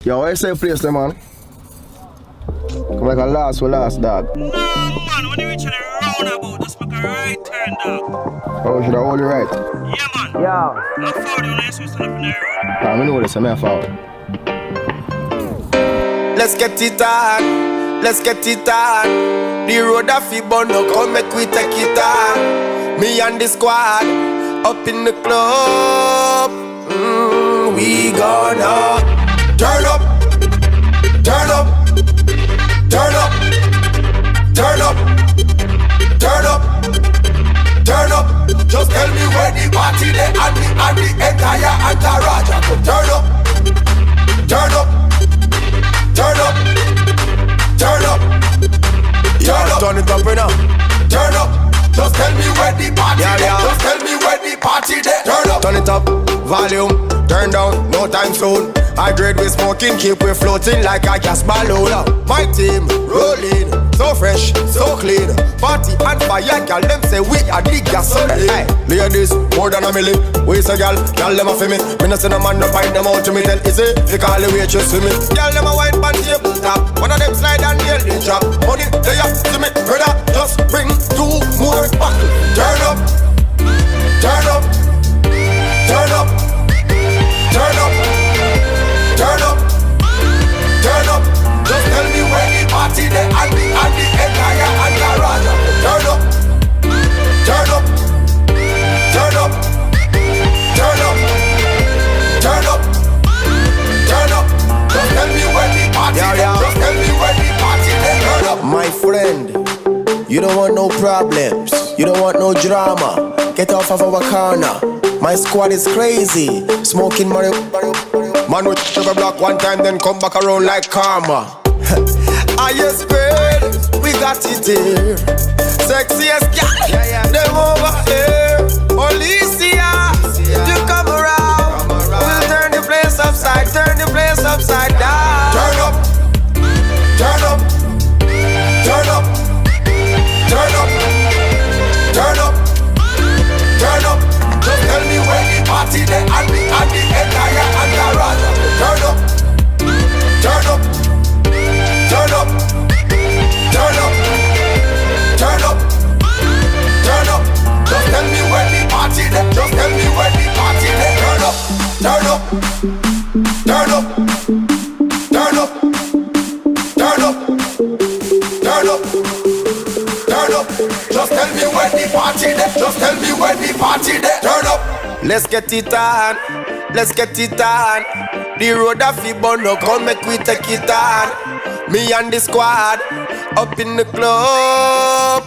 Yo, where you say place there, man? Come like a last dog. No, man, when you reach the roundabout, just make a right turn, dog. Oh, should I hold you right? Yeah, man. Yeah. I'm forward when you see stand up in the road. I know this, I'm forward. Let's get it on, let's get it on. The road a fi burn, no come make we take it on. Me and the squad up in the club. We gonna turn up, turn up, turn up, turn up, turn up, turn up. Just tell me where the party they and the entire entourage a go turn up, turn up. Turn up, turn up, turn up, turn it up right now. Turn up, just tell me where the party there. Just tell me where the party there. Turn up, turn it up, volume, turn down, no time soon. I grade we smoking, keep we floating like a gas balloon. My team rolling, so fresh, so clean. Party and fire, girl, them say we are the gasoline. Hey, ladies, more than a million. We say girl them a for me. Me no say no man no find them out to me. Tell easy, they call the waitress to me. Girl them a wine pan table top. One of them slide and nail the drop. Money they up to me, brother. Just bring 2 more bottles. Turn up, turn up, turn up, turn up, turn up, turn up. Just tell me where the party they and the entire entourage. Turn up, turn up, turn up, turn up, turn up, turn up. Just tell me where the party they. Just tell me where the party they. Turn up. My friend, you don't want no problems. You don't want no drama. Get off of our corner. My squad is crazy. Smoking marijuana. Man with sugar block one time, then come back around like karma. I spread, we got it here. Sexiest girl, them over here. Alicia, you come around. We'll turn the place upside down. Turn up, turn up, turn up, turn up, turn up, turn up. Just tell me where the party they and the entire entourage. Turn up, turn up, turn up, turn up, turn up, turn up. Just tell me where the party they. Just tell me where the party they. Turn up, turn up, turn up, turn up, turn up, turn up, turn up. Just tell me where the party they. Just tell me where the party they. Turn up. Let's get it on, let's get it on. The road a fi burn, no come make we take it on. Me and the squad up in the club.